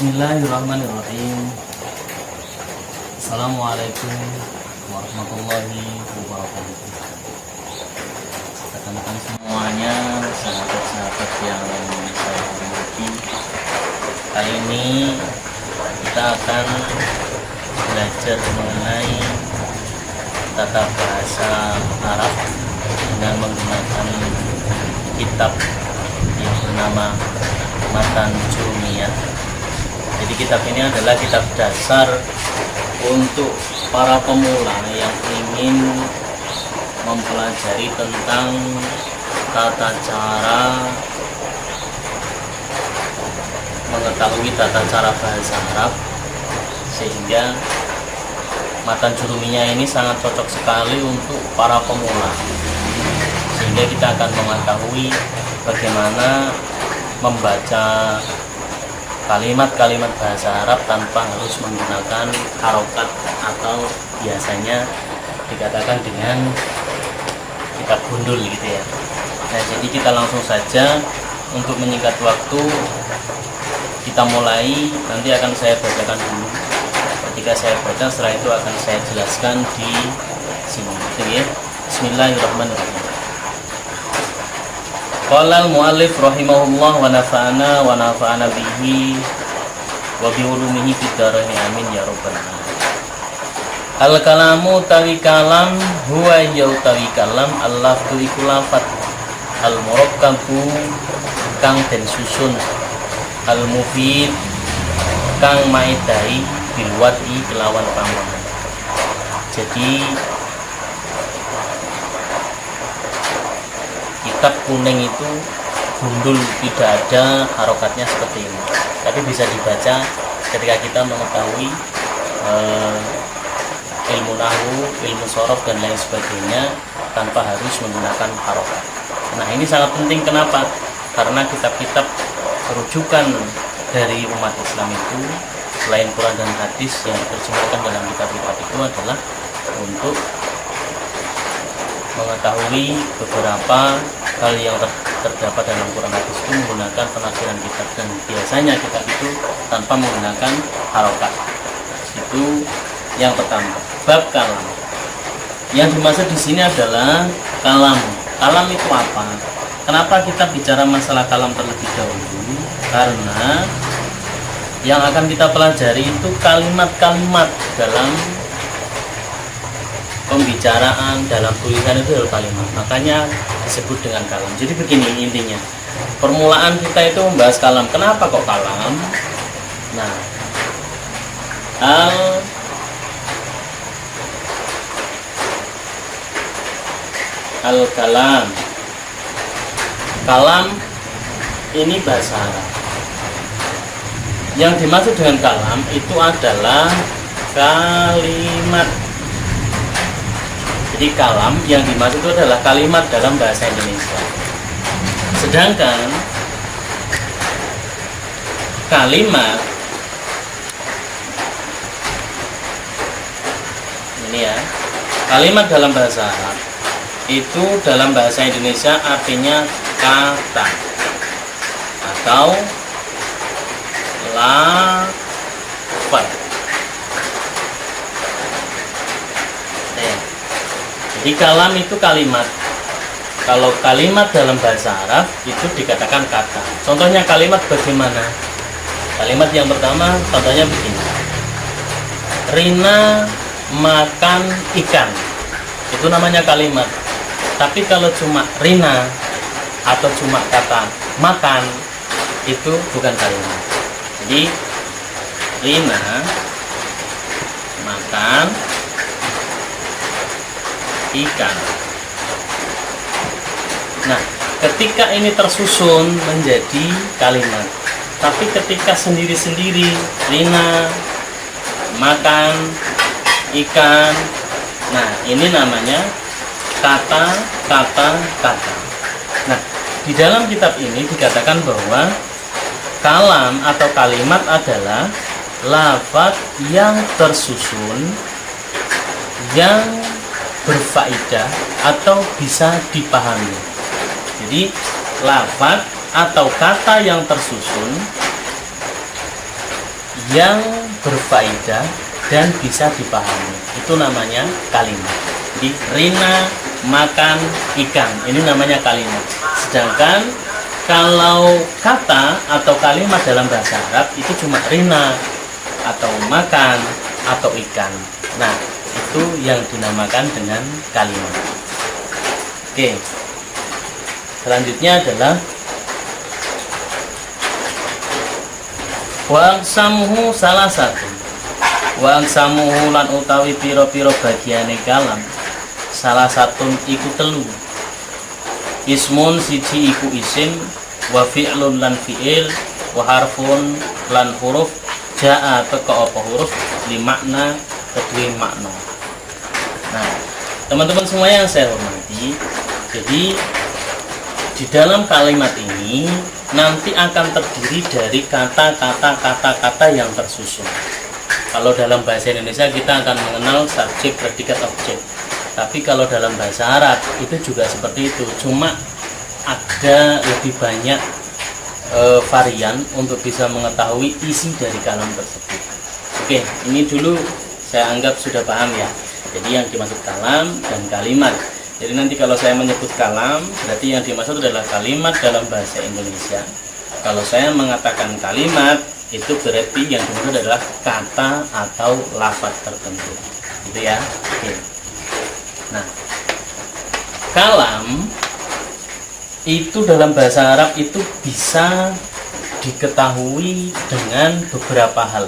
Bismillahirrahmanirrahim. Assalamualaikum warahmatullahi wabarakatuh. Rekan-rekan semuanya, sahabat-sahabat yang saya hormati, kali ini kita akan belajar mengenai tata bahasa Arab dengan menggunakan kitab yang bernama Matan Jurumiyah. Jadi kitab ini adalah kitab dasar untuk para pemula yang ingin mempelajari tentang tata cara mengetahui tata cara bahasa Arab, sehingga Matan Jurumiyah ini sangat cocok sekali untuk para pemula, sehingga kita akan mengetahui bagaimana membaca kalimat-kalimat bahasa Arab tanpa harus menggunakan harokat atau biasanya dikatakan dengan kitab gundul gitu ya. Nah, jadi kita langsung saja, untuk menyingkat waktu kita mulai. Nanti akan saya bacakan dulu. Ketika saya baca, setelah itu akan saya jelaskan di sini gitu ya. Bismillahirrahmanirrahim. Qala al-muallif rahimahullah wa nafa'ana bihi wa bi ulumihi fid dharain amin ya rabbal alamin. Al-kalamu tawi kalam huwa tawi kalam al-lafdu iku lafat al-murakkabu kang den susun al-mufid kang maidai bil wadi kelawan panggonan. Jadi kitab kuning itu gundul, tidak ada harokatnya seperti ini, tapi bisa dibaca ketika kita mengetahui ilmu nahwu, ilmu sorof dan lain sebagainya tanpa harus menggunakan harokat. Nah, ini sangat penting. Kenapa? Karena kitab-kitab rujukan dari umat Islam itu, selain Quran dan hadis yang diterjemahkan dalam kitab-kitab itu, adalah untuk mengetahui beberapa hal yang terdapat dalam Quran hadis itu menggunakan penafsiran kitab, dan biasanya kitab itu tanpa menggunakan harokat. Itu yang pertama. Bab kalam. Yang dimaksud di sini adalah kalam. Kalam itu apa? Kenapa kita bicara masalah kalam terlebih dahulu? Karena yang akan kita pelajari itu kalimat-kalimat dalam pembicaraan, dalam tulisan itu adalah kalimat, makanya disebut dengan kalam. Jadi begini intinya, permulaan kita itu membahas kalam. Kenapa kok kalam? Nah, al-kalam, kalam ini bahasa Arab. Yang dimaksud dengan kalam itu adalah kalimat. Jadi kalam yang dimaksud itu adalah kalimat dalam bahasa Indonesia. Sedangkan kalimat ini ya, kalimat dalam bahasa Arab itu dalam bahasa Indonesia artinya kata atau lafaz. Jadi kalam itu kalimat. Kalau kalimat dalam bahasa Arab itu dikatakan kata. Contohnya kalimat bagaimana? Kalimat yang pertama contohnya begini. Rina makan ikan. Itu namanya kalimat. Tapi kalau cuma Rina atau cuma kata makan, itu bukan kalimat. Jadi Rina makan ikan. Nah, ketika ini tersusun menjadi kalimat, tapi ketika sendiri-sendiri Rina makan ikan, nah ini namanya kata. Nah, di dalam kitab ini dikatakan bahwa kalam atau kalimat adalah lafaz yang tersusun, yang berfaedah atau bisa dipahami. Jadi lafaz atau kata yang tersusun yang berfaedah dan bisa dipahami. Itu namanya kalimat. Jadi rina makan ikan, ini namanya kalimat. Sedangkan kalau kata atau kalimat dalam bahasa Arab itu cuma rina atau makan atau ikan. Nah, itu yang dinamakan dengan kalimat. Oke. Selanjutnya adalah wa samuhu salah satu. Wa samuhu lan utawi piro-piro bagiane kalam. Salah satu iku telu. Ismun siji iku isim, wa fi'lun lan fi'il, wa harfun lan huruf, jaa teka apa huruf li makna kedua makna. Nah, teman-teman semua yang saya hormati, jadi di dalam kalimat ini nanti akan terdiri dari kata-kata yang tersusun. Kalau dalam bahasa Indonesia kita akan mengenal subjek, predikat, objek. Tapi kalau dalam bahasa Arab itu juga seperti itu. Cuma ada lebih banyak varian untuk bisa mengetahui isi dari kalam tersebut. Oke, ini dulu saya anggap sudah paham ya. Jadi yang dimaksud kalam dan kalimat. Jadi nanti kalau saya menyebut kalam, berarti yang dimaksud adalah kalimat dalam bahasa Indonesia. Kalau saya mengatakan kalimat, itu berarti yang dimaksud adalah kata atau lafaz tertentu. Gitu ya. Oke. Nah, kalam itu dalam bahasa Arab itu bisa diketahui dengan beberapa hal.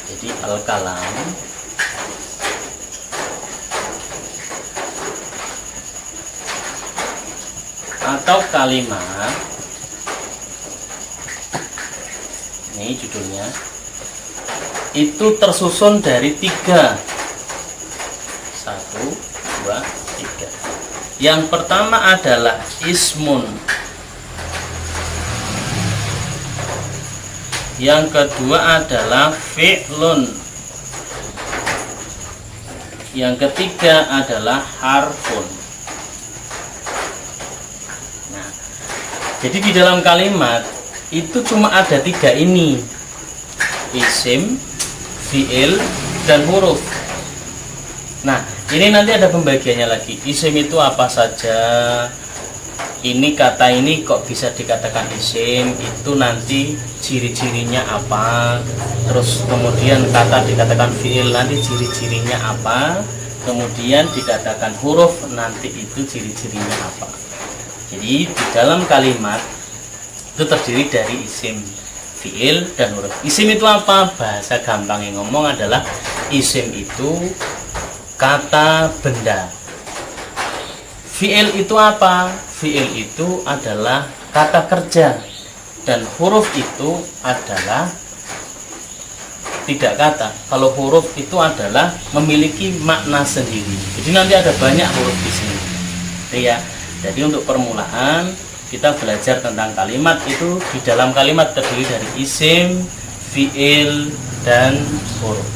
Jadi al-kalam atau kalimat, ini judulnya, itu tersusun dari 3. 1, 2, 3. Yang pertama adalah ismun, yang kedua adalah fi'lun, yang ketiga adalah harfun. Jadi di dalam kalimat itu cuma ada 3 ini, isim, fi'il, dan huruf. Nah, ini nanti ada pembagiannya lagi. Isim itu apa saja? Ini kata ini kok bisa dikatakan isim? Itu nanti ciri-cirinya apa? Terus kemudian kata dikatakan fi'il, nanti ciri-cirinya apa? Kemudian dikatakan huruf, nanti itu ciri-cirinya apa? Jadi di dalam kalimat itu terdiri dari isim, fi'il, dan huruf. Isim itu apa? Bahasa gampang yang ngomong adalah isim itu kata benda. Fi'il itu apa? Fi'il itu adalah kata kerja. Dan huruf itu adalah tidak kata. Kalau huruf itu adalah memiliki makna sendiri. Jadi nanti ada banyak huruf di sini. Ya. Jadi untuk permulaan kita belajar tentang kalimat itu di dalam kalimat terdiri dari isim, fi'il, dan huruf.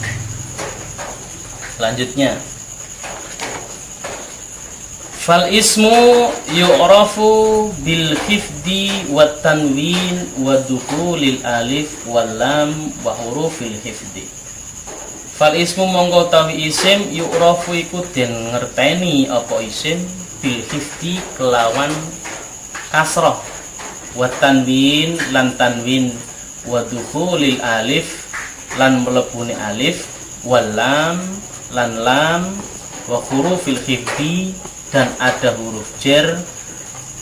Selanjutnya, fal ismu yu'rafu bil hifdi wa tanwin wa dukhulil alif wal lam wa hurufil hifdi. Fal ismu mongko tawi isim yu'rafu iku den ngerteni apa isim bil hifdi kelawan kasroh, wa tanwin lan tanwin, wa dukhulil alif lan melebuni alif, wal lam lan lam, wa hurufil hifdi dan ada huruf jar.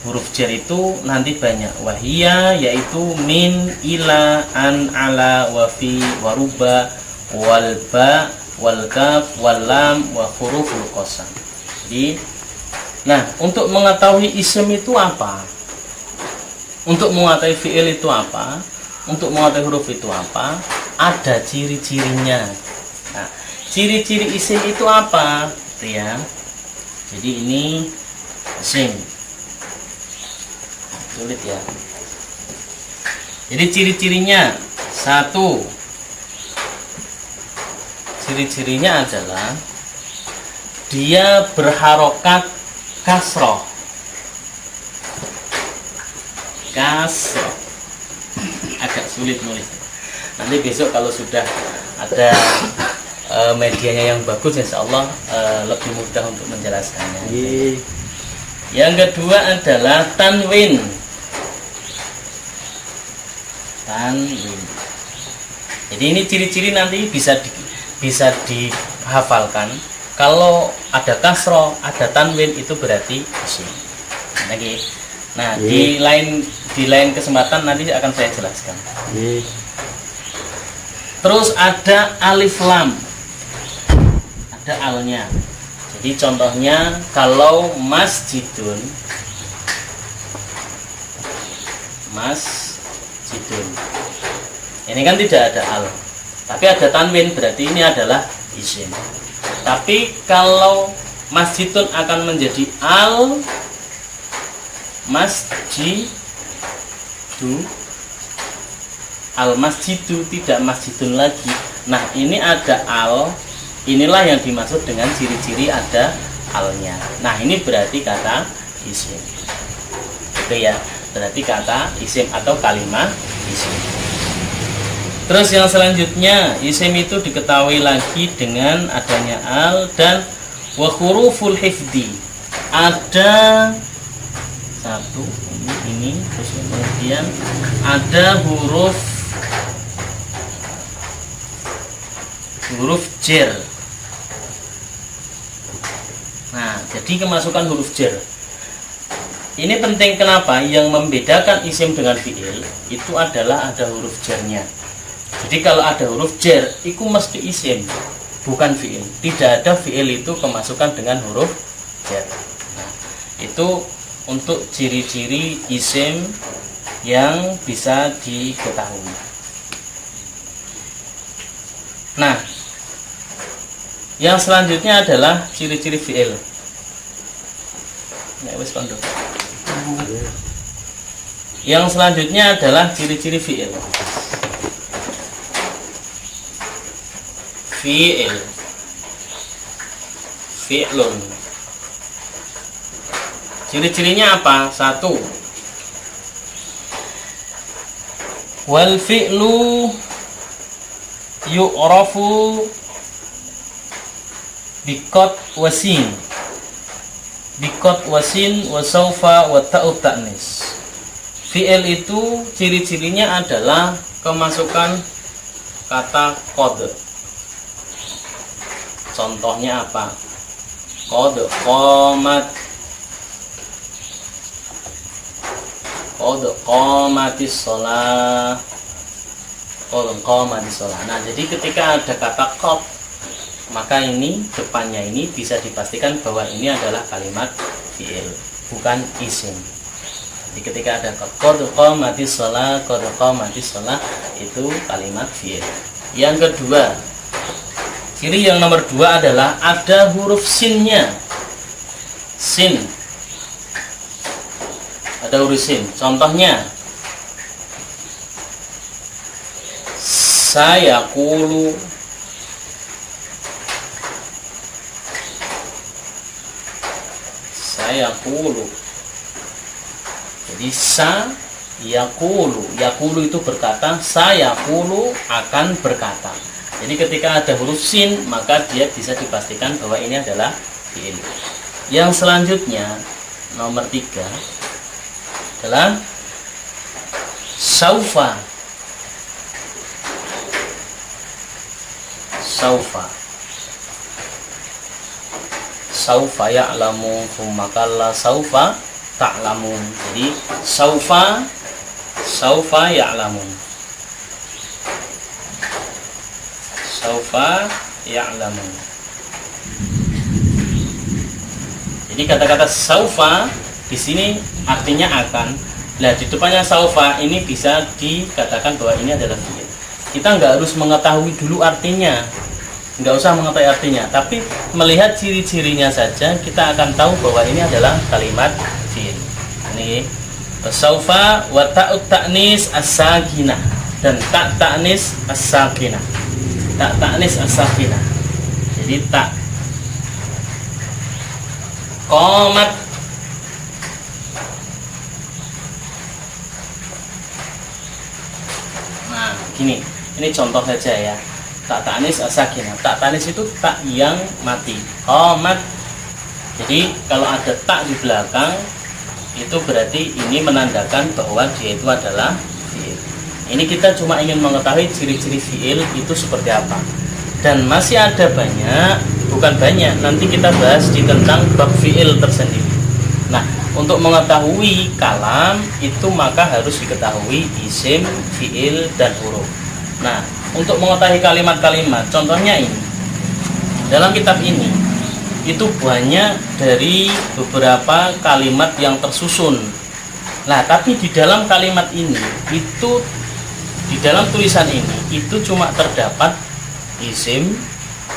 Huruf jar itu nanti banyak, wahia yaitu min, ila, an, ala, wa fi, wa ruba, wal ba, wal kaf, wal lam, wa huruful qasam. Jadi, nah, untuk mengetahui isim itu apa? Untuk mengetahui fi'il itu apa? Untuk mengetahui huruf itu apa? Ada ciri-cirinya. Nah, ciri-ciri isim itu apa? Ya. Jadi ini isim. Sulit ya. Jadi ciri-cirinya 1. Ciri-cirinya adalah dia berharokat kasroh. Agak sulit nulis. Nanti besok kalau sudah ada medianya yang bagus, insya Allah lebih mudah untuk menjelaskannya. Yang kedua adalah tanwin. Tanwin. Jadi ini ciri-ciri nanti bisa dihafalkan. Kalau ada kasroh, ada tanwin, itu berarti isim. Nah, di lain kesempatan nanti akan saya jelaskan. Terus ada alif lam, ada alnya. Jadi contohnya kalau masjidun, ini kan tidak ada al, tapi ada tanwin, berarti ini adalah isim. Tapi kalau masjidun akan menjadi al masjidu, al masjidu, tidak masjidun lagi. Nah, ini ada al, inilah yang dimaksud dengan ciri-ciri ada alnya. Nah, ini berarti kata isim. Oke ya, berarti kata isim atau kalimat isim. Terus yang selanjutnya, isim itu diketahui lagi dengan adanya al dan wa huruful hifdi. Ada satu ini, terus kemudian ada huruf jer. Nah, jadi kemasukan huruf jer ini penting. Kenapa? Yang membedakan isim dengan fi'il itu adalah ada huruf jernya. Jadi kalau ada huruf jer, itu mesti isim, bukan fi'il. Tidak ada fi'il itu kemasukan dengan huruf jer. Nah, itu untuk ciri-ciri isim yang bisa diketahui. Nah, yang selanjutnya adalah ciri-ciri fi'il. Yang selanjutnya adalah ciri-ciri fi'il. Fi'lun. Ciri-cirinya apa? Satu, wal fi'lu yu'rafu bikot wasin wa saufa wa ta'ut ta'nis. Fi'il itu ciri-cirinya adalah kemasukan kata qad. Contohnya apa? Qad qamatis shalah. Nah, jadi ketika ada kata qad, maka ini depannya ini bisa dipastikan bahwa ini adalah kalimat fi'il, bukan isim. Jadi ketika ada qad qamatis shalah, itu kalimat fi'il. Yang kedua, ciri yang nomor 2 adalah ada huruf sinnya. Sin. Ada huruf sin. Contohnya, sayaqulu. Jadi yaqulu itu berkata, sayaqulu akan berkata. Jadi ketika ada huruf sin, maka dia bisa dipastikan bahwa ini adalah fi'il. Yang selanjutnya, nomor 3 adalah saufa. Saufa ya'lamu, tsumma kalla saufa ta'lamun. Jadi saufa ya'lamun. Saufa ya'lamun. Jadi kata-kata saufa di sini artinya akan. Nah, di depannya saufa ini bisa dikatakan bahwa ini adalah fi'il. Kita nggak harus mengetahui dulu artinya, nggak usah mengetahui artinya, tapi melihat ciri-cirinya saja kita akan tahu bahwa ini adalah kalimat fi'il. Ini saufa wa ta'ut ta'nis as-sakinah dan tak ta'nis as-sakinah. Tak ta'nis as-sakinah. Jadi tak qomat. Nah, gini. Ini contoh saja ya. Tak tanis as-sakinah. Tak tanis itu tak yang mati. Qamat. Jadi kalau ada tak di belakang itu berarti ini menandakan bahwa dia itu adalah fi'il. Ini kita cuma ingin mengetahui ciri-ciri fi'il itu seperti apa. Dan masih ada banyak, bukan banyak, nanti kita bahas di tentang bab fi'il tersendiri. Nah, untuk mengetahui kalam itu maka harus diketahui isim, fi'il, dan huruf. Nah, untuk mengetahui kalimat-kalimat, contohnya ini. Dalam kitab ini, itu banyak dari beberapa kalimat yang tersusun. Nah, tapi di dalam kalimat ini, itu di dalam tulisan ini, itu cuma terdapat isim,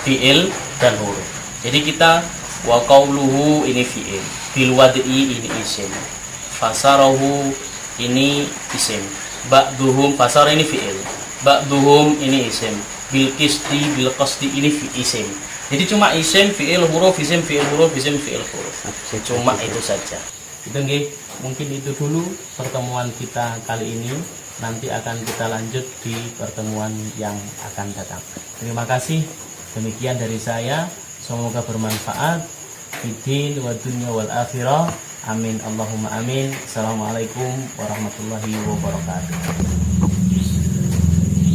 fi'il, dan huruf. Jadi kita wa qauluhu ini fi'il, bil wad'i ini isim, fasarahu ini isim, ba'duhum fasara ini fi'il, ba'duhum ini isim, bil qasdi ini isim. Jadi cuma isim, fi'il, huruf, isim, fi'il, huruf, isim, fi'il, huruf. Cuma itu saja. Itu nggih, mungkin itu dulu pertemuan kita kali ini. Nanti akan kita lanjut di pertemuan yang akan datang. Terima kasih. Demikian dari saya. Semoga bermanfaat. Fiddin wa dunya wal akhirah. Amin. Allahumma amin. Assalamualaikum warahmatullahi wabarakatuh.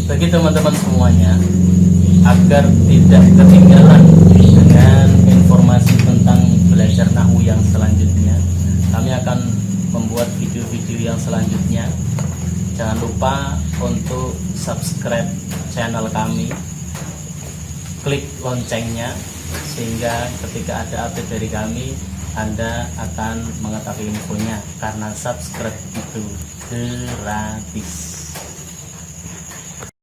Bagi teman-teman semuanya, agar tidak ketinggalan dengan informasi tentang belajar nahwu yang selanjutnya, kami akan membuat video-video yang selanjutnya. Jangan lupa untuk subscribe channel kami, klik loncengnya, sehingga ketika ada update dari kami Anda akan mengetahui infonya, karena subscribe itu gratis.